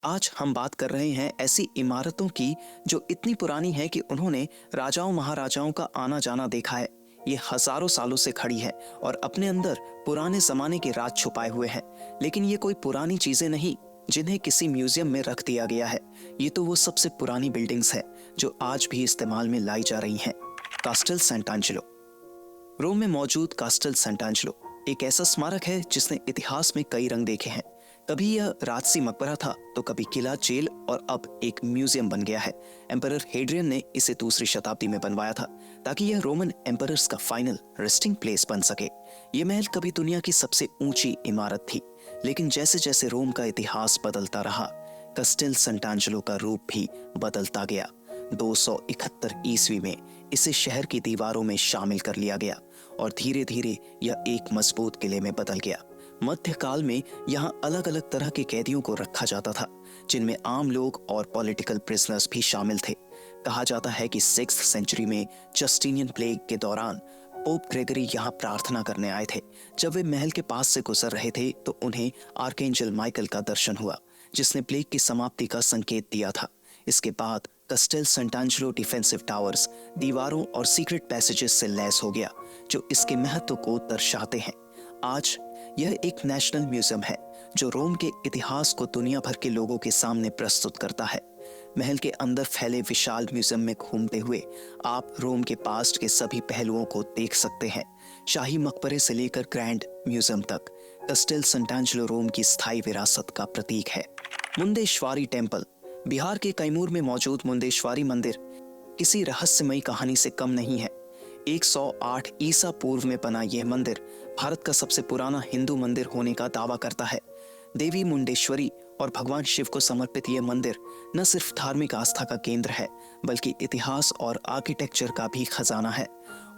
आज हम बात कर रहे हैं ऐसी इमारतों की जो इतनी पुरानी है कि उन्होंने राजाओं महाराजाओं का आना जाना देखा है। ये हजारों सालों से खड़ी है और अपने अंदर पुराने जमाने के राज छुपाए हुए हैं। लेकिन ये कोई पुरानी चीजें नहीं जिन्हें किसी म्यूजियम में रख दिया गया है। ये तो वो सबसे पुरानी बिल्डिंग्स है जो आज भी इस्तेमाल में लाई जा रही हैं। कास्टल सेंटांजेलो। रोम में मौजूद कास्टल सेंटांजेलो एक ऐसा स्मारक है जिसने इतिहास में कई रंग देखे हैं। कभी यह राजसी मकबरा था तो कभी किला, जेल और अब एक म्यूजियम बन गया है। एम्परर हेड्रियन ने इसे दूसरी शताब्दी में बनवाया था ताकि यह रोमन एम्परर्स का फाइनल रेस्टिंग प्लेस बन सके। यह महल कभी दुनिया की सबसे ऊंची इमारत थी, लेकिन जैसे जैसे रोम का इतिहास बदलता रहा, कास्टेल सेंटांजेलो का रूप भी बदलता गया। 271 ईस्वी में इसे शहर की दीवारों में शामिल कर लिया गया और धीरे धीरे यह एक मजबूत किले में बदल गया। मध्यकाल में यहाँ अलग अलग तरह के कैदियों को रखा जाता था, जिनमें आम लोग और पॉलिटिकल प्रिजनर्स भी शामिल थे। कहा जाता है कि 6th सेंचुरी में जस्टिनियन प्लेग के दौरान पोप ग्रेगरी यहाँ प्रार्थना करने आए थे। जब वे महल के पास से गुजर रहे थे तो उन्हें आर्कएंजल माइकल का दर्शन हुआ, जिसने प्लेग की समाप्ति का संकेत दिया था। इसके बाद कास्टेल सेंटांजेलो डिफेंसिव टावर्स, दीवारों और सीक्रेट पैसेजेस से लैस हो गया, जो इसके महत्व को दर्शाते हैं। आज यह एक नेशनल म्यूजियम है जो रोम के इतिहास को दुनिया भर के लोगों के सामने प्रस्तुत करता है। महल के अंदर फैले विशाल म्यूजियम में घूमते हुए आप रोम के पास्ट के सभी पहलुओं को देख सकते हैं। शाही मकबरे से लेकर ग्रैंड म्यूजियम तक, कास्टेल सेंटांजेलो रोम की स्थायी विरासत का प्रतीक है। मुंदेश्वरी टेम्पल। बिहार के कैमूर में मौजूद मुंदेश्वरी मंदिर किसी रहस्यमयी कहानी से कम नहीं है। 108 ईसा पूर्व में बना यह मंदिर भारत का सबसे पुराना हिंदू मंदिर होने का दावा करता है। देवी मुंडेश्वरी और भगवान शिव को समर्पित यह मंदिर न सिर्फ धार्मिक आस्था का केंद्र है, बल्कि इतिहास और आर्किटेक्चर का भी खजाना है।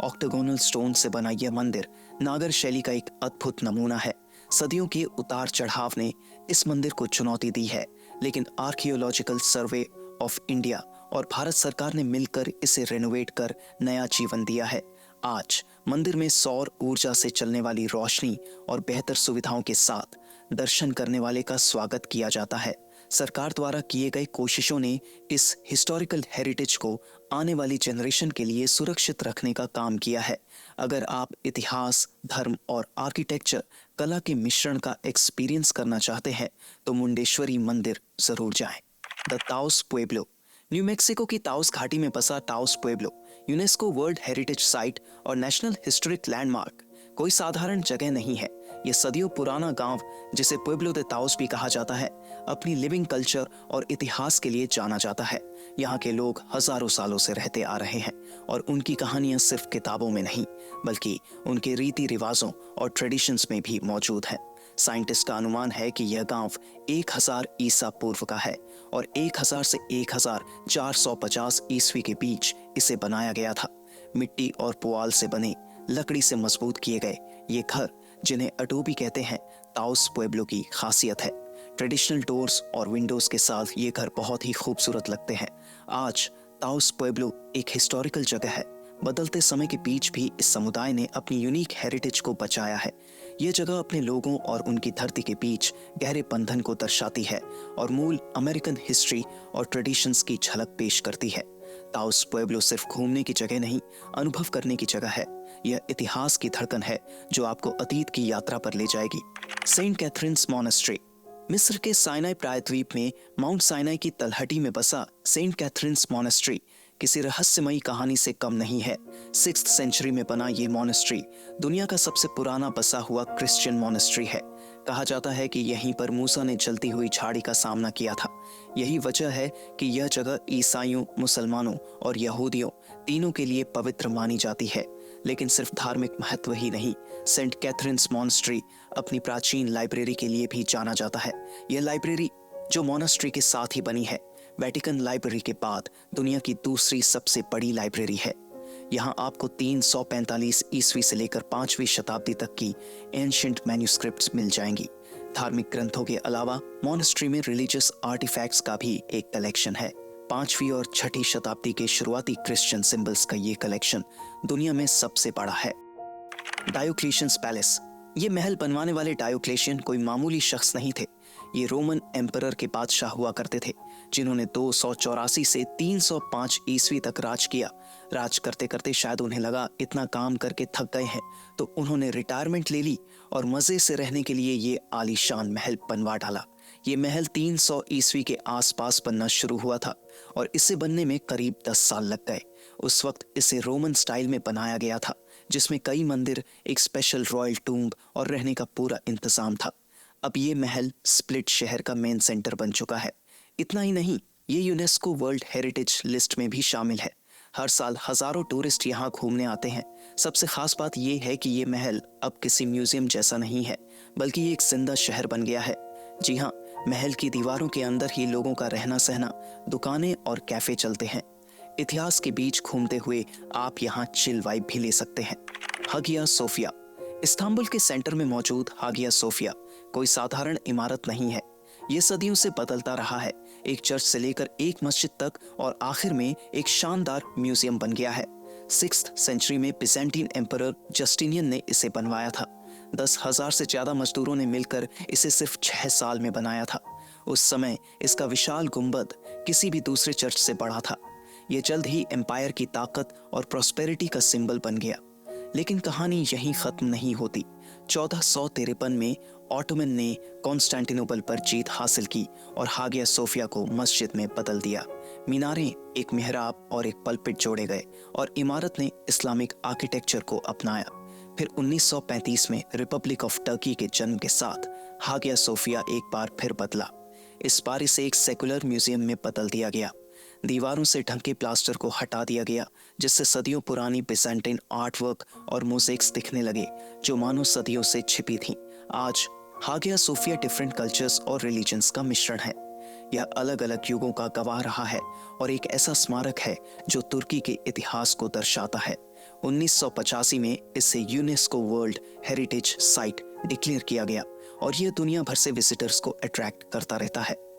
ऑक्टागोनल स्टोन से बना यह मंदिर नागर शैली का एक अद्भुत नमूना है। सदियों के उतार चढ़ाव ने इस मंदिर को चुनौती दी है, लेकिन आर्कियोलॉजिकल सर्वे ऑफ इंडिया और भारत सरकार ने मिलकर इसे रेनोवेट कर नया जीवन दिया है। आज मंदिर में सौर ऊर्जा से चलने वाली रोशनी और बेहतर सुविधाओं के साथ दर्शन करने वाले का स्वागत किया जाता है। सरकार द्वारा किए गए कोशिशों ने इस हिस्टोरिकल हेरिटेज को आने वाली जनरेशन के लिए सुरक्षित रखने का काम किया है। अगर आप इतिहास, धर्म और आर्किटेक्चर कला के मिश्रण का एक्सपीरियंस करना चाहते हैं तो मुंडेश्वरी मंदिर जरूर जाएं। The Taos Pueblo. New Mexico की ताओस घाटी में बसा Taos Pueblo UNESCO world heritage site और नेशनल हिस्टोरिक लैंडमार्क कोई साधारण जगह नहीं है। यह सदियों पुराना गांव, जिसे पुएब्लो दे ताओस भी कहा जाता है, अपनी लिविंग कल्चर और इतिहास के लिए जाना जाता है। यहाँ के लोग हजारों सालों से रहते आ रहे हैं और उनकी कहानियां सिर्फ किताबों में नहीं, बल्कि उनके रीति रिवाजों और ट्रेडिशंस में भी मौजूद हैं। साइंटिस्ट का अनुमान है कि यह गांव 1000 ईसा पूर्व का है और 1000 से 1450 ईस्वी के बीच इसे बनाया गया था। मिट्टी और पुआल से बने, लकड़ी से मजबूत किए गए ये घर, जिन्हें अडोबी कहते हैं, ताओस पुएब्लो की खासियत है। ट्रेडिशनल डोर्स और विंडोज के साथ ये घर बहुत ही खूबसूरत लगते हैं। आज ताओस पुएब्लो एक हिस्टोरिकल जगह है। बदलते समय के बीच भी इस समुदाय ने अपनी यूनिक हेरिटेज को बचाया है। यह जगह अपने लोगों और उनकी धरती के बीच गहरे बंधन को दर्शाती है और मूल अमेरिकन हिस्ट्री और ट्रेडिशंस की झलक पेश करती है। ताओस पुएब्लो सिर्फ घूमने की जगह नहीं, अनुभव करने की जगह है। यह इतिहास की धड़कन है जो आपको अतीत की यात्रा पर ले जाएगी। Saint Catherine's monastery. मिस्र के साइनाई प्रायद्वीप में माउंट साइनाई की तलहटी में बसा सेंट कैथरीन्स मॉनेस्ट्री किसी रहस्यमयी कहानी से कम नहीं है। 6th सेंचुरी में बना ये मॉनेस्ट्री दुनिया का सबसे पुराना बसा हुआ क्रिश्चियन मॉनेस्ट्री है। कहा जाता है कि यहीं पर मूसा ने जलती हुई झाड़ी का सामना किया था। यही वजह है कि यह जगह ईसाइयों, मुसलमानों और यहूदियों तीनों के लिए पवित्र मानी जाती है। लेकिन सिर्फ धार्मिक महत्व ही नहीं, सेंट कैथरीन्स मॉनेस्ट्री अपनी प्राचीन लाइब्रेरी के लिए भी जाना जाता है। यह लाइब्रेरी, जो मॉनेस्ट्री के साथ ही बनी है, वेटिकन लाइब्रेरी के बाद दुनिया की दूसरी सबसे बड़ी लाइब्रेरी है। यहाँ आपको 345 ईस्वी से लेकर 5वीं शताब्दी तक की एंशिएंट मैन्युस्क्रिप्ट्स मिल जाएंगी। धार्मिक ग्रंथों के अलावा मॉनेस्ट्री में रिलीजियस आर्टिफैक्ट्स का भी एक कलेक्शन है। 5वीं और 6ठी शताब्दी के शुरुआती क्रिश्चियन सिंबल्स का ये कलेक्शन दुनिया में सबसे बड़ा है। डायोक्लेशियंस पैलेस। ये महल बनवाने वाले डायोक्लेशियन कोई मामूली शख्स नहीं थे। ये रोमन एम्परर के बादशाह हुआ करते थे, जिन्होंने 284 से 305 ईस्वी तक राज किया। राज करते करते शायद उन्हें लगा इतना काम करके थक गए हैं, तो उन्होंने रिटायरमेंट ले ली और मजे से रहने के लिए ये आलीशान महल बनवा डाला। ये महल 300 ईस्वी के आसपास बनना शुरू हुआ था और इसे बनने में करीब 10 साल लग गए। उस वक्त इसे रोमन स्टाइल में बनाया गया था, जिसमें कई मंदिर, एक स्पेशल रॉयल टूम्ब और रहने का पूरा इंतजाम था। अब ये महल स्प्लिट शहर का मेन सेंटर बन चुका है। इतना ही नहीं, ये यूनेस्को वर्ल्ड हेरिटेज लिस्ट में भी शामिल है। हर साल हजारों टूरिस्ट यहाँ घूमने आते हैं। सबसे खास बात ये है कि ये महल अब किसी म्यूजियम जैसा नहीं है, बल्कि ये एक जिंदा शहर बन गया है। जी हाँ, महल की दीवारों के अंदर ही लोगों का रहना सहना, दुकानें और कैफे चलते हैं। इतिहास के बीच घूमते हुए आप यहाँ चिल वाइब भी ले सकते हैं। Hagia Sophia. इस्तांबुल के सेंटर में मौजूद हागिया सोफिया कोई साधारण इमारत नहीं है। ये सदियों से बदलता रहा है, एक चर्च से लेकर एक मस्जिद तक, और आखिर में एक शानदार म्यूजियम बन गया है। 6th सेंचुरी में बिजेंटीन एम्परर जस्टिनियन ने इसे बनवाया था। 10,000 से ज्यादा मजदूरों ने मिलकर इसे सिर्फ 6 साल में बनाया था। उस समय इसका विशाल गुंबद किसी भी दूसरे चर्च से बड़ा था। यह जल्द ही एम्पायर की ताकत और प्रॉस्पेरिटी का सिंबल बन गया। लेकिन कहानी यहीं खत्म नहीं होती। 1453 में ऑटोमन ने कॉन्स्टेंटिनोपल पर जीत हासिल की और हागिया सोफिया को मस्जिद में बदल दिया। मीनारें, एक मिहराब और एक पल्पिट जोड़े गए और इमारत ने इस्लामिक आर्किटेक्चर को अपनाया। फिर 1935 में रिपब्लिक ऑफ टर्की के जन्म के साथ हागिया सोफिया एक बार फिर बदला। इस बार इसे एक सेकुलर म्यूजियम में बदल दिया गया। दीवारों से ढके प्लास्टर को हटा दिया गया, जिससे सदियों पुरानी बिजेंटाइन आर्टवर्क और मोज़ेक्स दिखने लगे, जो मानो सदियों से छिपी थीं। आज हागिया सोफिया डिफरेंट कल्चर्स और रिलीजन्स का मिश्रण है। यह अलग अलग युगों का गवाह रहा है और एक ऐसा स्मारक है जो तुर्की के इतिहास को दर्शाता है। 1985 में इसे UNESCO world heritage site declare किया गया और यह दुनिया भर से विजिटर्स को अट्रैक्ट करता रहता है।